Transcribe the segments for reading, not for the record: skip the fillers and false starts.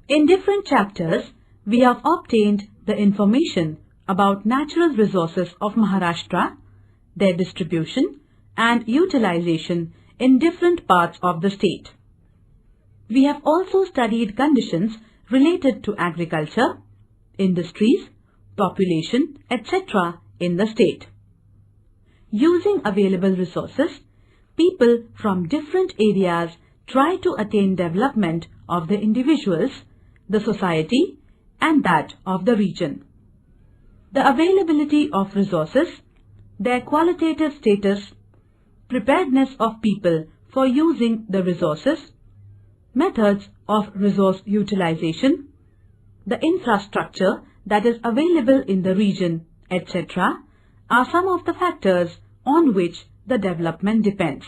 In different chapters, we have obtained the information about natural resources of Maharashtra, their distribution and utilization in different parts of the state. We have also studied conditions related to agriculture, industries, population, etc. in the state. Using available resources, people from different areas try to attain development of the individuals, the society, and that of the region. The availability of resources, their qualitative status, preparedness of people for using the resources, methods of resource utilization, the infrastructure that is available in the region, etc. are some of the factors on which the development depends.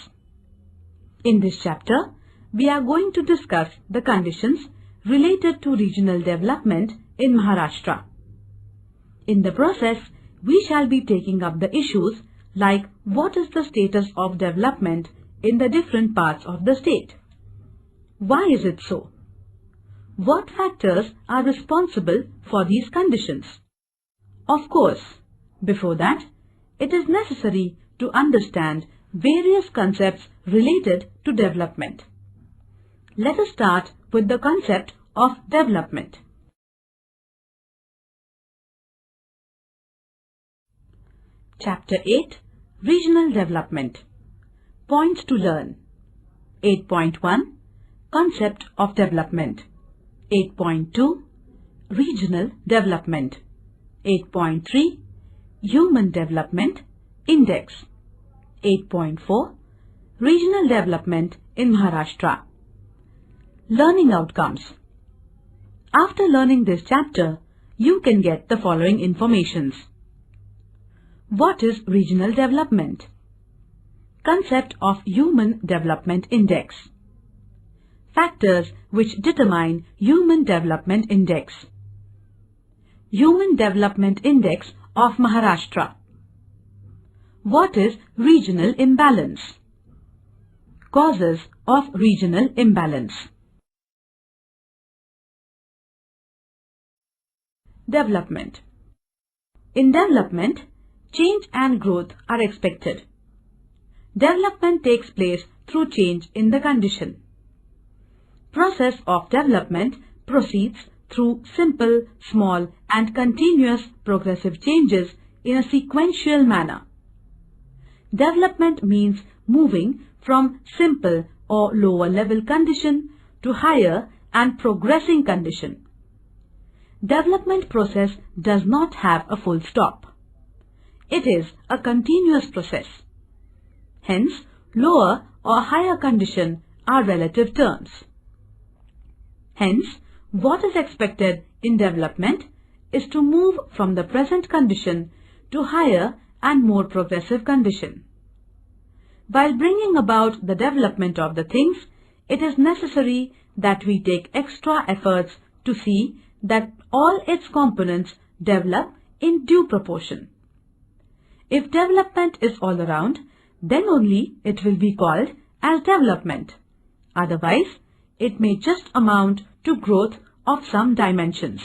In this chapter, we are going to discuss the conditions related to regional development in Maharashtra. In the process, we shall be taking up the issues like what is the status of development in the different parts of the state? Why is it so? What factors are responsible for these conditions? Of course, before that, it is necessary to understand various concepts related to development. Let us start with the concept of development. Chapter 8, Regional Development. Points to learn. 8.1, Concept of Development. 8.2, Regional Development. 8.3, Human Development Index. 8.4, Regional Development in Maharashtra. Learning outcomes. After learning this chapter, you can get the following informations. What is regional development? Concept of Human Development Index. Factors which determine Human Development Index. Human Development Index of Maharashtra. What is regional imbalance? Causes of regional imbalance. Development. In development, change and growth are expected. Development takes place through change in the condition. Process of development proceeds through simple, small and continuous progressive changes in a sequential manner. Development means moving from simple or lower level condition to higher and progressing condition. Development process does not have a full stop. It is a continuous process. Hence, lower or higher condition are relative terms. Hence, what is expected in development is to move from the present condition to higher and more progressive condition. While bringing about the development of the things, it is necessary that we take extra efforts to see that all its components develop in due proportion. If development is all around, then only it will be called as development. Otherwise, it may just amount to growth of some dimensions.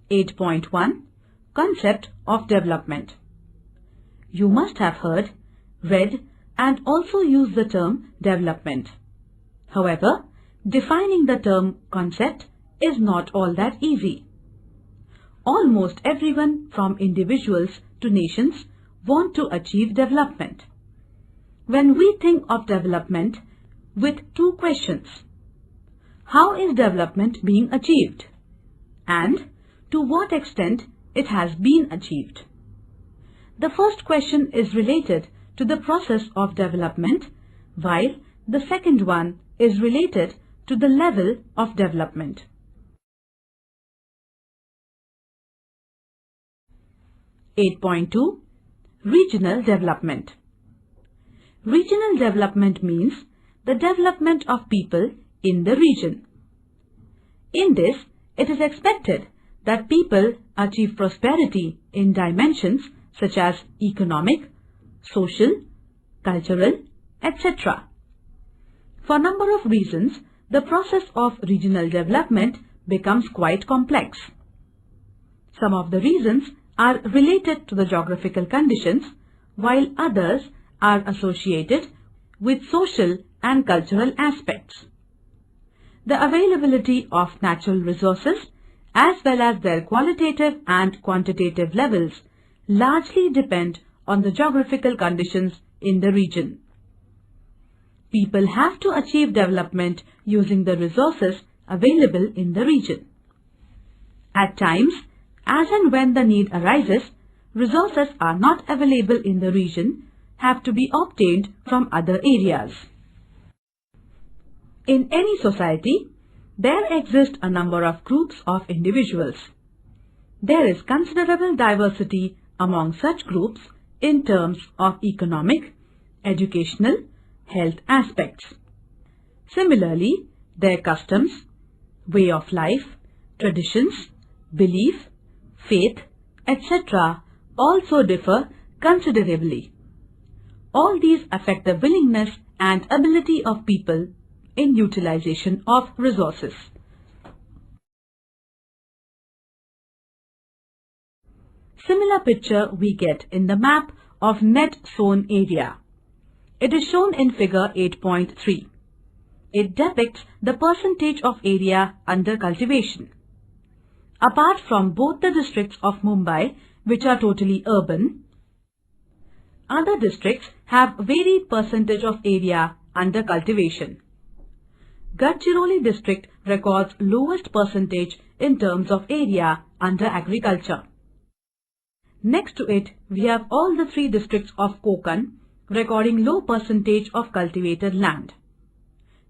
8.1, Concept of Development. You must have heard, read and also used the term development. However, defining the term concept is not all that easy. Almost everyone from individuals to nations want to achieve development. When we think of development with two questions, how is development being achieved? And to what extent it has been achieved? The first question is related to the process of development, while the second one is related to the level of development. 8.2, Regional Development. Regional development means the development of people in the region. In this, it is expected that people achieve prosperity in dimensions such as economic, social, cultural, etc. For a number of reasons, the process of regional development becomes quite complex. Some of the reasons are related to the geographical conditions, while others are associated with social and cultural aspects. The availability of natural resources as well as their qualitative and quantitative levels largely depend on the geographical conditions in the region. People have to achieve development using the resources available in the region. At times, as and when the need arises, resources are not available in the region, have to be obtained from other areas. In any society, there exist a number of groups of individuals. There is considerable diversity among such groups in terms of economic, educational, health aspects. Similarly, their customs, way of life, traditions, belief, faith, etc. also differ considerably. All these affect the willingness and ability of people in utilization of resources. Similar picture we get in the map of net sown area. It is shown in figure 8.3. It depicts the percentage of area under cultivation. Apart from both the districts of Mumbai, which are totally urban, other districts have varied percentage of area under cultivation. Gadchiroli district records lowest percentage in terms of area under agriculture. Next to it, we have all the three districts of Konkan recording low percentage of cultivated land.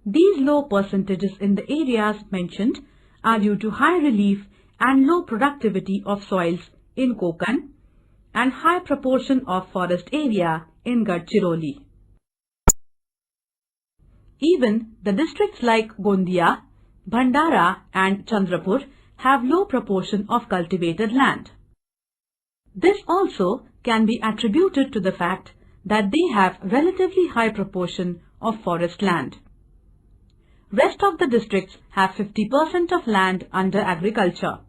These low percentages in the areas mentioned are due to high relief and low productivity of soils in Konkan and high proportion of forest area in Gadchiroli. Even the districts like Gondia, Bhandara and Chandrapur have low proportion of cultivated land. This also can be attributed to the fact that they have relatively high proportion of forest land. Rest of the districts have 50% of land under agriculture.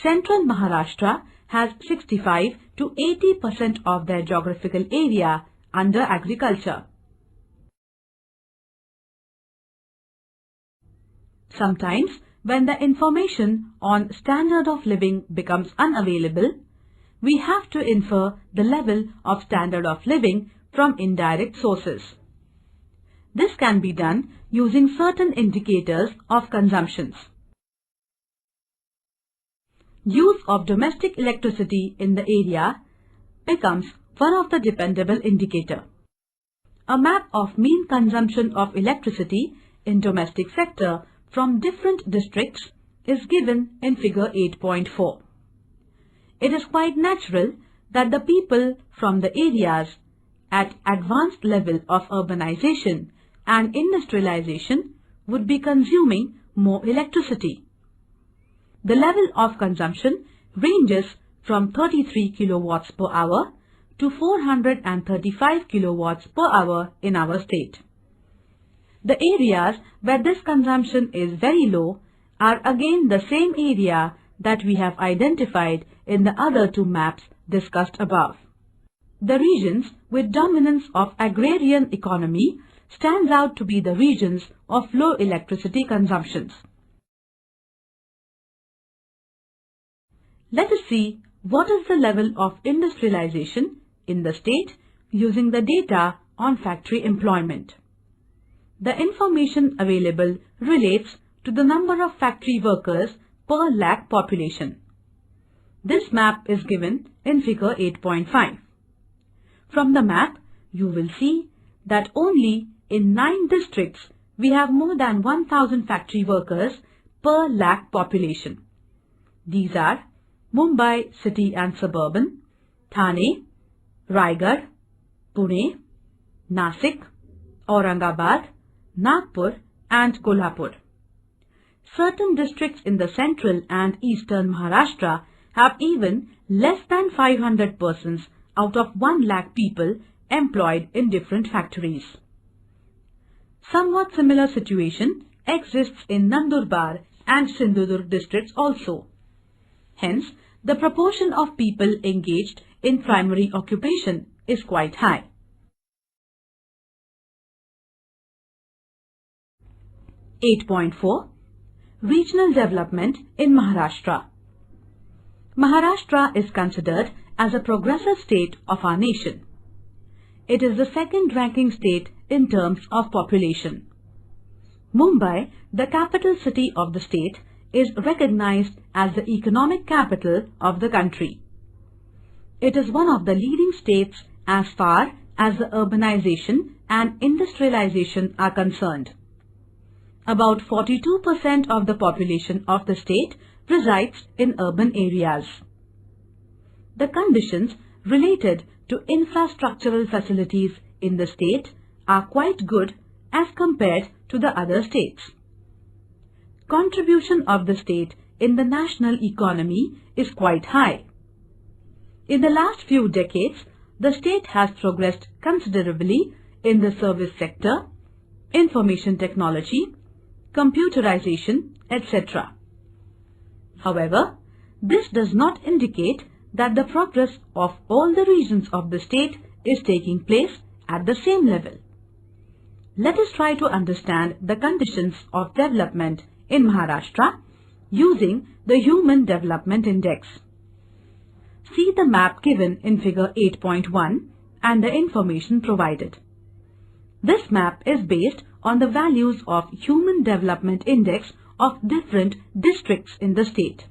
Central Maharashtra has 65 to 80% of their geographical area under agriculture. Sometimes, when the information on standard of living becomes unavailable, we have to infer the level of standard of living from indirect sources. This can be done using certain indicators of consumptions. Use of domestic electricity in the area becomes one of the dependable indicator. A map of mean consumption of electricity in domestic sector from different districts is given in figure 8.4. It is quite natural that the people from the areas at advanced level of urbanization and industrialization would be consuming more electricity. The level of consumption ranges from 33 kilowatts per hour to 435 kilowatts per hour in our state. The areas where this consumption is very low are again the same area that we have identified in the other two maps discussed above. The regions with dominance of agrarian economy stands out to be the regions of low electricity consumptions. Let us see what is the level of industrialization in the state using the data on factory employment. The information available relates to the number of factory workers per lakh population. This map is given in figure 8.5. From the map, you will see that only in 9 districts we have more than 1000 factory workers per lakh population. These are Mumbai city and suburban, Thane, Raigad, Pune, Nasik, Aurangabad, Nagpur and Kolhapur. Certain districts in the central and eastern Maharashtra have even less than 500 persons out of 1 lakh people employed in different factories. Somewhat similar situation exists in Nandurbar and Sindhudurg districts also. Hence, the proportion of people engaged in primary occupation is quite high. 8.4 Regional Development in Maharashtra. Maharashtra is considered as a progressive state of our nation. It is the second-ranking state in terms of population. Mumbai, the capital city of the state, is recognized as the economic capital of the country. It is one of the leading states as far as the urbanization and industrialization are concerned. About 42% of the population of the state resides in urban areas. The conditions related to infrastructural facilities in the state are quite good as compared to the other states. Contribution of the state in the national economy is quite high. In the last few decades, the state has progressed considerably in the service sector, information technology, computerization, etc. However, this does not indicate that the progress of all the regions of the state is taking place at the same level. Let us try to understand the conditions of development in Maharashtra using the Human Development Index. See the map given in figure 8.1 and the information provided. This map is based on the values of Human Development Index of different districts in the state.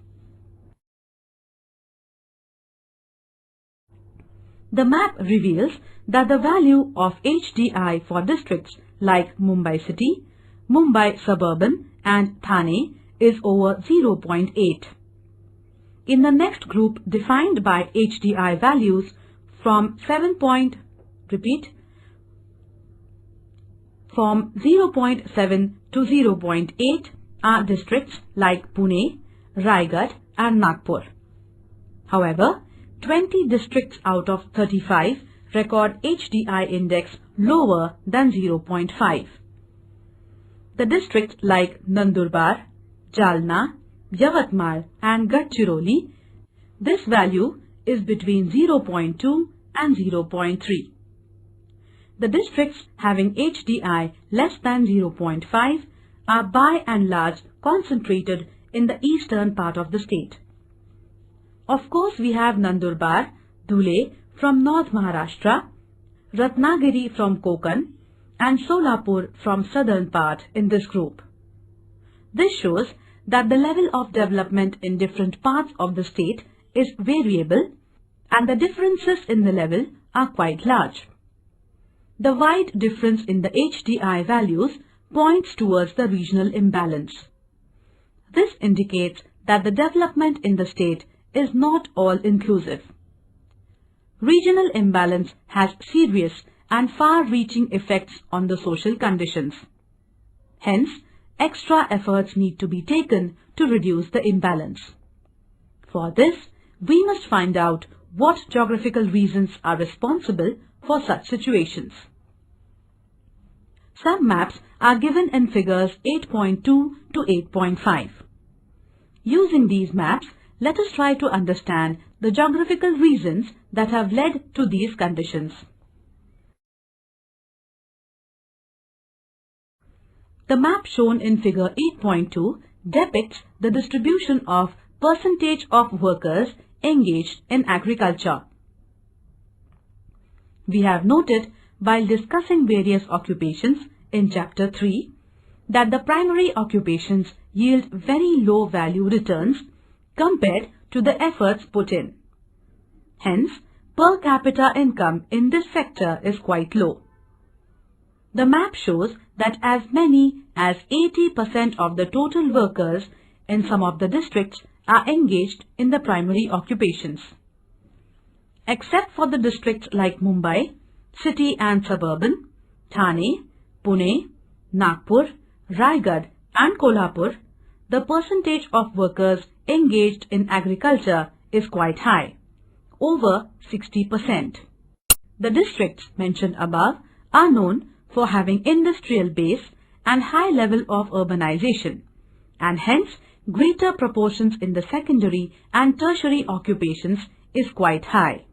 The map reveals that the value of HDI for districts like Mumbai City, Mumbai Suburban and Thane is over 0.8. In the next group defined by HDI values from 0.7 to 0.8 are districts like Pune, Raigad and Nagpur. However, 20 districts out of 35 record HDI index lower than 0.5. The districts like Nandurbar, Jalna, Yavatmal and Gadchiroli, this value is between 0.2 and 0.3. The districts having HDI less than 0.5 are by and large concentrated in the eastern part of the state. Of course, we have Nandurbar, Dhule from North Maharashtra, Ratnagiri from Konkan and Solapur from southern part in this group. This shows that the level of development in different parts of the state is variable and the differences in the level are quite large. The wide difference in the HDI values points towards the regional imbalance. This indicates that the development in the state is not all-inclusive. Regional imbalance has serious and far-reaching effects on the social conditions. Hence, extra efforts need to be taken to reduce the imbalance. For this, we must find out what geographical reasons are responsible for such situations. Some maps are given in figures 8.2 to 8.5. Using these maps, let us try to understand the geographical reasons that have led to these conditions. The map shown in figure 8.2 depicts the distribution of percentage of workers engaged in agriculture. We have noted while discussing various occupations in chapter 3 that the primary occupations yield very low value returns compared to the efforts put in. Hence, per capita income in this sector is quite low. The map shows that as many as 80% of the total workers in some of the districts are engaged in the primary occupations. Except for the districts like Mumbai, City and Suburban, Thane, Pune, Nagpur, Raigad and Kolhapur, the percentage of workers engaged in agriculture is quite high, over 60%. The districts mentioned above are known for having industrial base and high level of urbanization, and hence greater proportions in the secondary and tertiary occupations is quite high.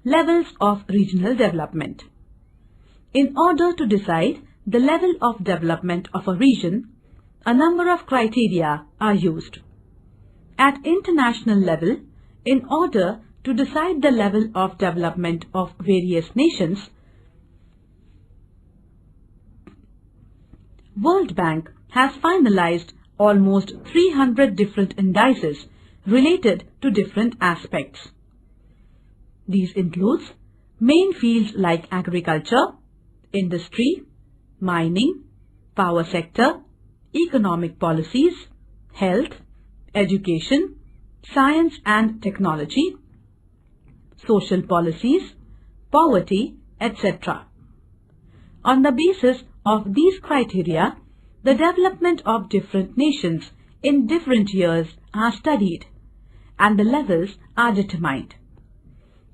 Levels of regional development. In order to decide the level of development of a region, a number of criteria are used. At international level, in order to decide the level of development of various nations, World Bank has finalized almost 300 different indices related to different aspects. These include main fields like agriculture, industry, mining, power sector, economic policies, health, education, science and technology, social policies, poverty, etc. On the basis of these criteria, the development of different nations in different years are studied and the levels are determined.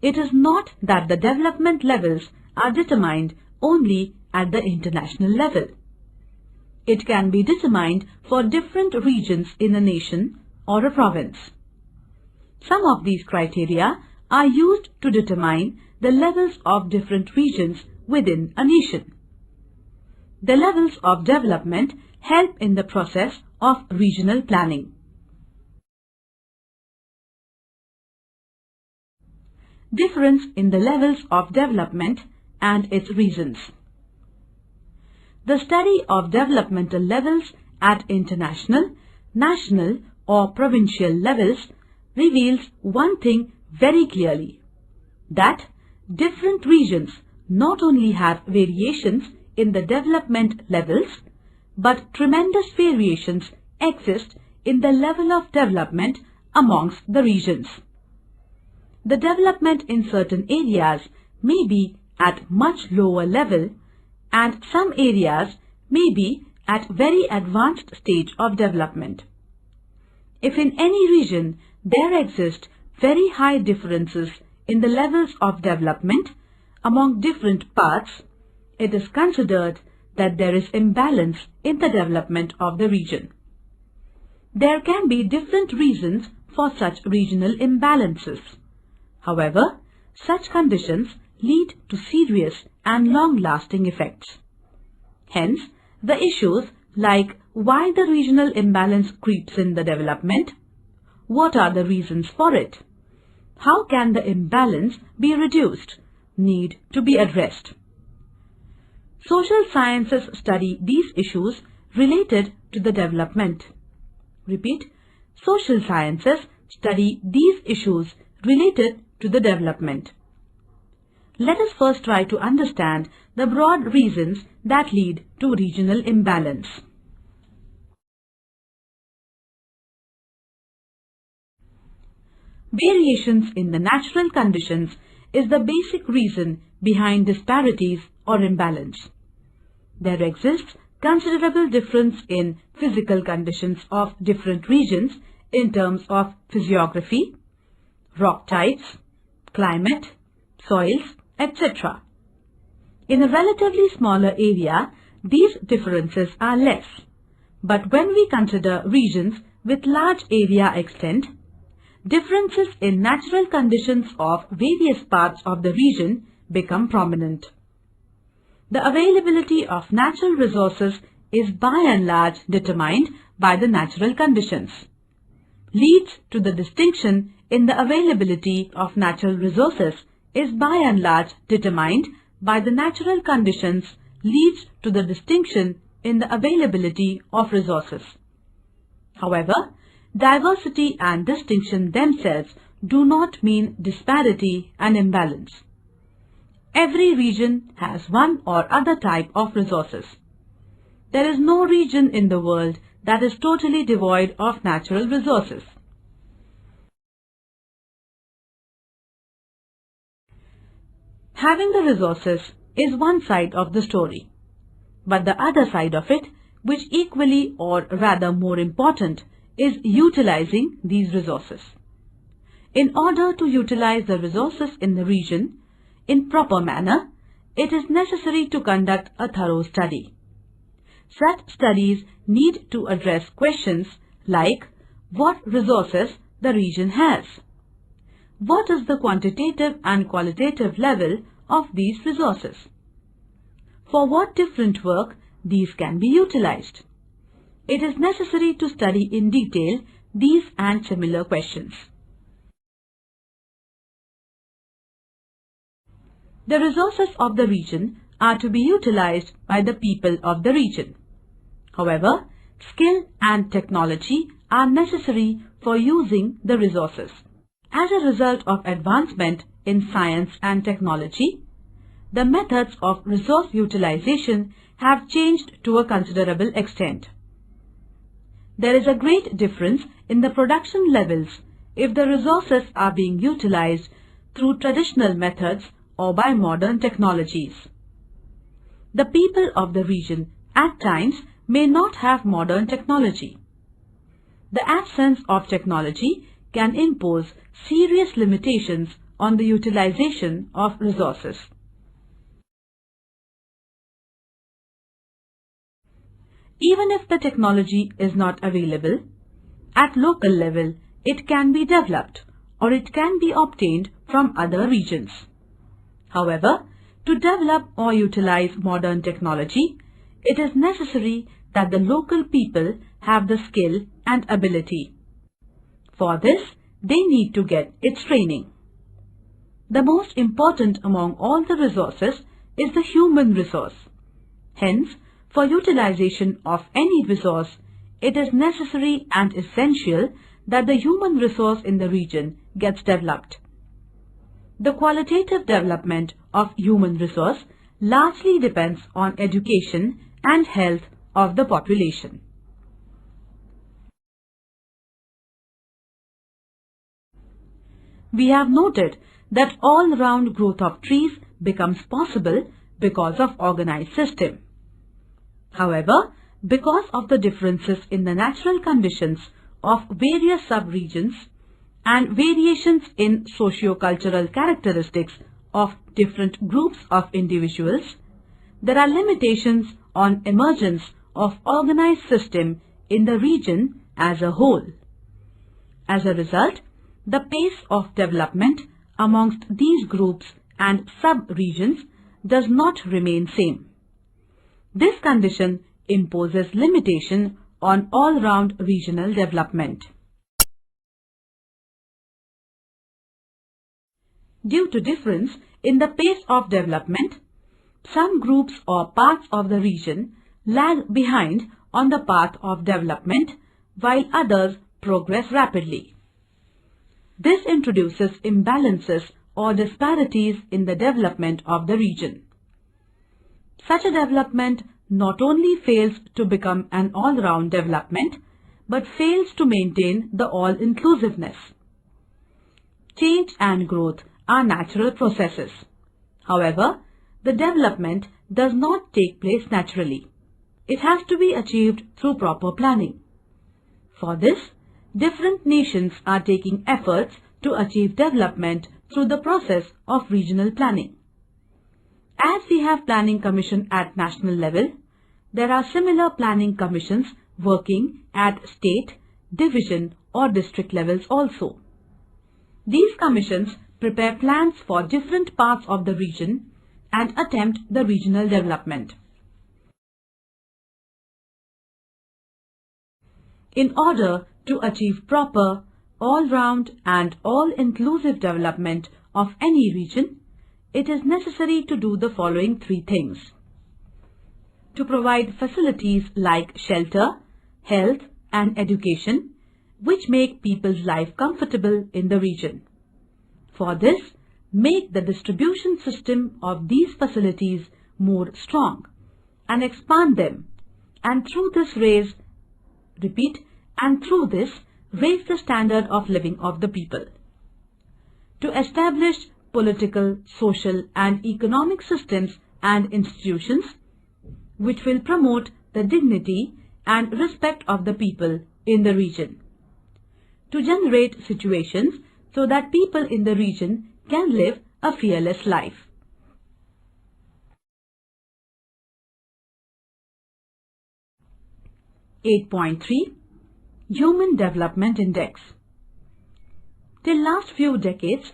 It is not that the development levels are determined only at the international level. It can be determined for different regions in a nation or a province. Some of these criteria are used to determine the levels of different regions within a nation. The levels of development help in the process of regional planning. Difference in the levels of development and its reasons. The study of developmental levels at international, national or provincial levels reveals one thing very clearly, that different regions not only have variations in the development levels, but tremendous variations exist in the level of development amongst the regions. The development in certain areas may be at much lower level and some areas may be at very advanced stage of development. If in any region there exist very high differences in the levels of development among different parts, it is considered that there is imbalance in the development of the region. There can be different reasons for such regional imbalances. However, such conditions lead to serious and long-lasting effects. Hence, the issues like why the regional imbalance creeps in the development, what are the reasons for it, how can the imbalance be reduced, need to be addressed. Social sciences study these issues related to the development. Repeat, social sciences study these issues related to the development. Let us first try to understand the broad reasons that lead to regional imbalance. Variations in the natural conditions is the basic reason behind disparities or imbalance. There exists considerable difference in physical conditions of different regions in terms of physiography, rock types, climate, soils, etc. In a relatively smaller area, these differences are less. But when we consider regions with large area extent, differences in natural conditions of various parts of the region become prominent. The availability of natural resources is by and large determined by the natural conditions. Leads to the distinction in the availability of natural resources is by and large determined by the natural conditions leads to the distinction in the availability of resources. However, diversity and distinction themselves do not mean disparity and imbalance. Every region has one or other type of resources. There is no region in the world that is totally devoid of natural resources. Having the resources is one side of the story, but the other side of it, which equally or rather more important, is utilizing these resources. In order to utilize the resources in the region, in proper manner, it is necessary to conduct a thorough study. Such studies need to address questions like what resources the region has. What is the quantitative and qualitative level of these resources? For what different work these can be utilized? It is necessary to study in detail these and similar questions. The resources of the region are to be utilized by the people of the region. However, skill and technology are necessary for using the resources. As a result of advancement in science and technology, the methods of resource utilization have changed to a considerable extent. There is a great difference in the production levels if the resources are being utilized through traditional methods or by modern technologies. The people of the region at times may not have modern technology. The absence of technology can impose serious limitations on the utilization of resources. Even if the technology is not available, at local level it can be developed or it can be obtained from other regions. However, to develop or utilize modern technology, it is necessary that the local people have the skill and ability. For this, they need to get its training. The most important among all the resources is the human resource. Hence, for utilization of any resource, it is necessary and essential that the human resource in the region gets developed. The qualitative development of human resource largely depends on education and health of the population. We have noted that all-round growth of trees becomes possible because of organized system. However, because of the differences in the natural conditions of various sub-regions and variations in socio-cultural characteristics of different groups of individuals, there are limitations on emergence of organized system in the region as a whole. As a result, the pace of development amongst these groups and sub-regions does not remain same. This condition imposes limitation on all-round regional development. Due to difference in the pace of development, some groups or parts of the region lag behind on the path of development while others progress rapidly. This introduces imbalances or disparities in the development of the region. Such a development not only fails to become an all-round development, but fails to maintain the all-inclusiveness. Change and growth are natural processes. However, the development does not take place naturally. It has to be achieved through proper planning. For this, different nations are taking efforts to achieve development through the process of regional planning. As we have Planning Commission at national level, there are similar planning commissions working at state, division or district levels also. These commissions prepare plans for different parts of the region and attempt the regional development. In order to achieve proper, all-round and all-inclusive development of any region, it is necessary to do the following three things. To provide facilities like shelter, health and education, which make people's life comfortable in the region. For this, make the distribution system of these facilities more strong and expand them, and through this raise the standard of living of the people. To establish political, social and economic systems and institutions which will promote the dignity and respect of the people in the region. To generate situations so that people in the region can live a fearless life. 8.3 Human Development Index. Till last few decades,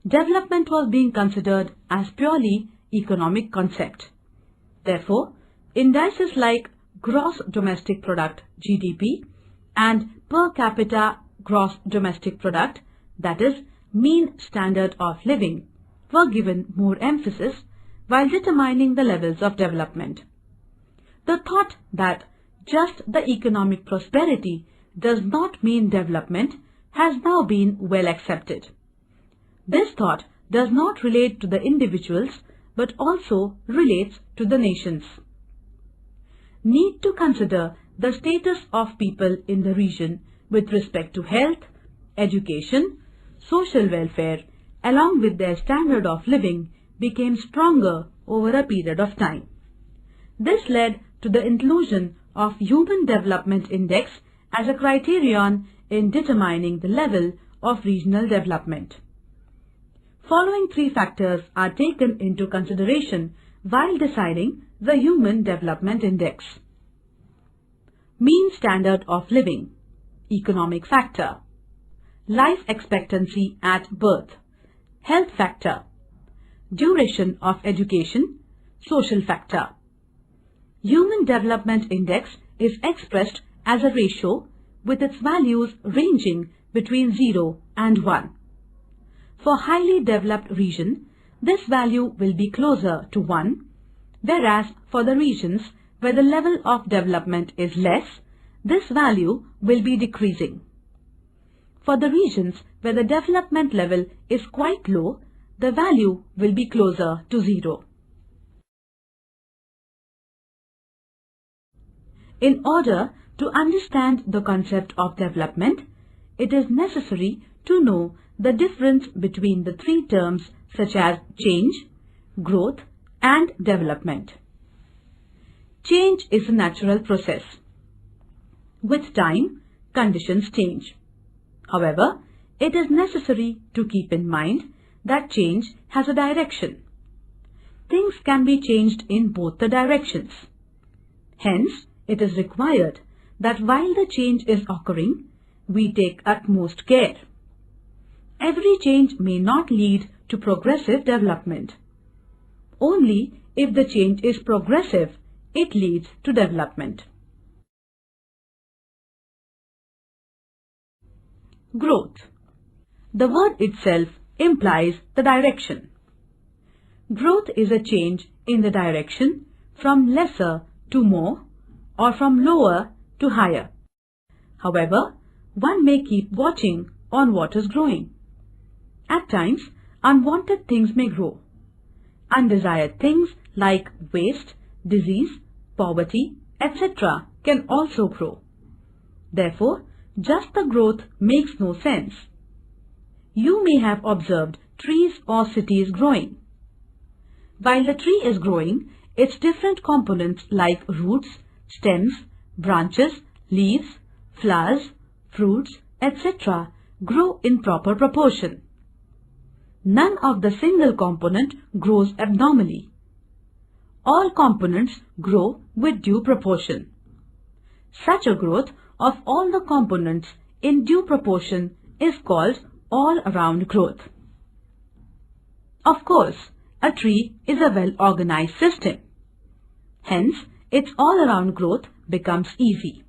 development was being considered as purely economic concept. Therefore, indices like Gross Domestic Product (GDP) and Per Capita Gross Domestic Product, that is, mean standard of living, were given more emphasis while determining the levels of development. The thought that just the economic prosperity does not mean development has now been well accepted. This thought does not relate to the individuals but also relates to the nations. Need to consider the status of people in the region with respect to health, education, social welfare, along with their standard of living became stronger over a period of time. This led to the inclusion of Human Development Index as a criterion in determining the level of regional development. Following three factors are taken into consideration while deciding the Human Development Index. Mean standard of living, economic factor. Life expectancy at birth, health factor. Duration of education, social factor. Human Development Index is expressed as a ratio with its values ranging between 0 and 1. For highly developed region, this value will be closer to 1, whereas for the regions where the level of development is less, this value will be decreasing. For the regions where the development level is quite low, the value will be closer to 0. In order to understand the concept of development, it is necessary to know the difference between the three terms such as change, growth, and development. Change is a natural process. With time, conditions change. However, it is necessary to keep in mind that change has a direction. Things can be changed in both the directions. Hence, it is required that while the change is occurring, we take utmost care. Every change may not lead to progressive development. Only if the change is progressive, it leads to development. Growth. The word itself implies the direction. Growth is a change in the direction from lesser to more or from lower to higher. However, one may keep watching on what is growing. At times, unwanted things may grow. Undesired things like waste, disease, poverty, etc. can also grow. Therefore, just the growth makes no sense. You may have observed trees or cities growing. While the tree is growing, its different components like roots, stems, branches, leaves, flowers, fruits, etc. grow in proper proportion. None of the single component grows abnormally. All components grow with due proportion. Such a growth of all the components in due proportion is called all-around growth. Of course, a tree is a well-organized system. Hence, its all-around growth becomes easy.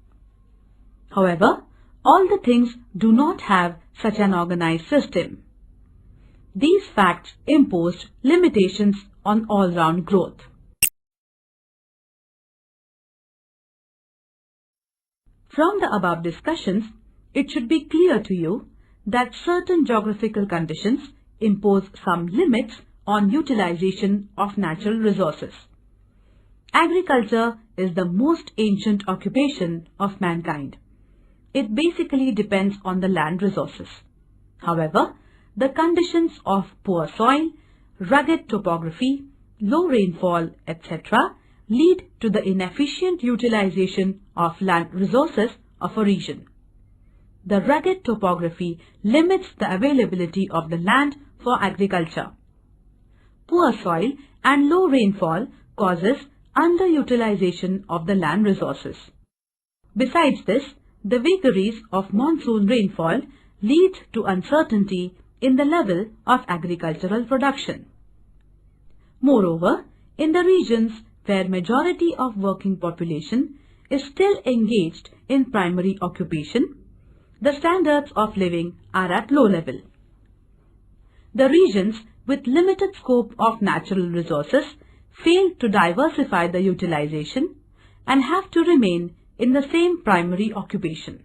However, all the things do not have such an organized system. These facts imposed limitations on all-round growth. From the above discussions, it should be clear to you that certain geographical conditions impose some limits on utilization of natural resources. Agriculture is the most ancient occupation of mankind. It basically depends on the land resources. However, the conditions of poor soil, rugged topography, low rainfall, etc. lead to the inefficient utilization of land resources of a region. The rugged topography limits the availability of the land for agriculture. Poor soil and low rainfall causes underutilization of the land resources. Besides this, the vagaries of monsoon rainfall lead to uncertainty in the level of agricultural production. Moreover, in the regions where majority of working population is still engaged in primary occupation, the standards of living are at low level. The regions with limited scope of natural resources fail to diversify the utilization and have to remain in the same primary occupation.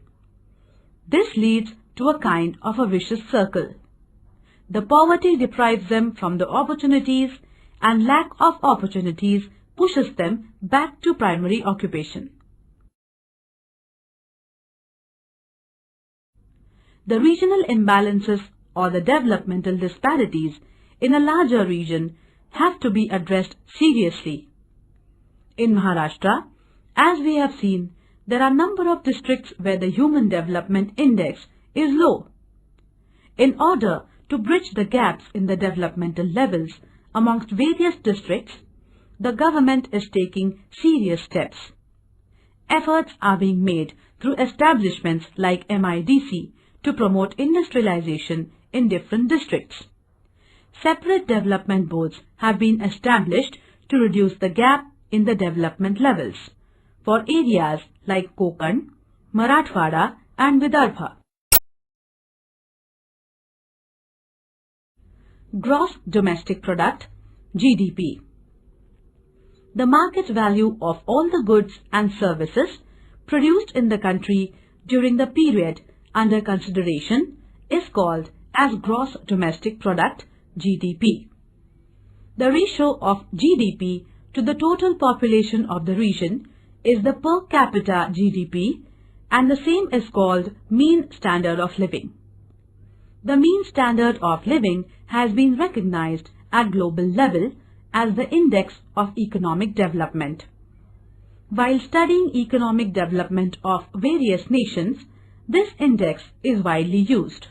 This leads to a kind of a vicious circle. The poverty deprives them from the opportunities, and lack of opportunities pushes them back to primary occupation. The regional imbalances or the developmental disparities in a larger region have to be addressed seriously. In Maharashtra, as we have seen, there are a number of districts where the Human Development Index is low. In order to bridge the gaps in the developmental levels amongst various districts, the government is taking serious steps. Efforts are being made through establishments like MIDC to promote industrialization in different districts. Separate development boards have been established to reduce the gap in the development levels for areas like Konkan, Marathwada and Vidarbha. Gross Domestic Product, GDP. The market value of all the goods and services produced in the country during the period under consideration is called as Gross Domestic Product, GDP. The ratio of GDP to the total population of the region is the per capita GDP, and the same is called mean standard of living. The mean standard of living has been recognized at global level as the index of economic development. While studying economic development of various nations, this index is widely used.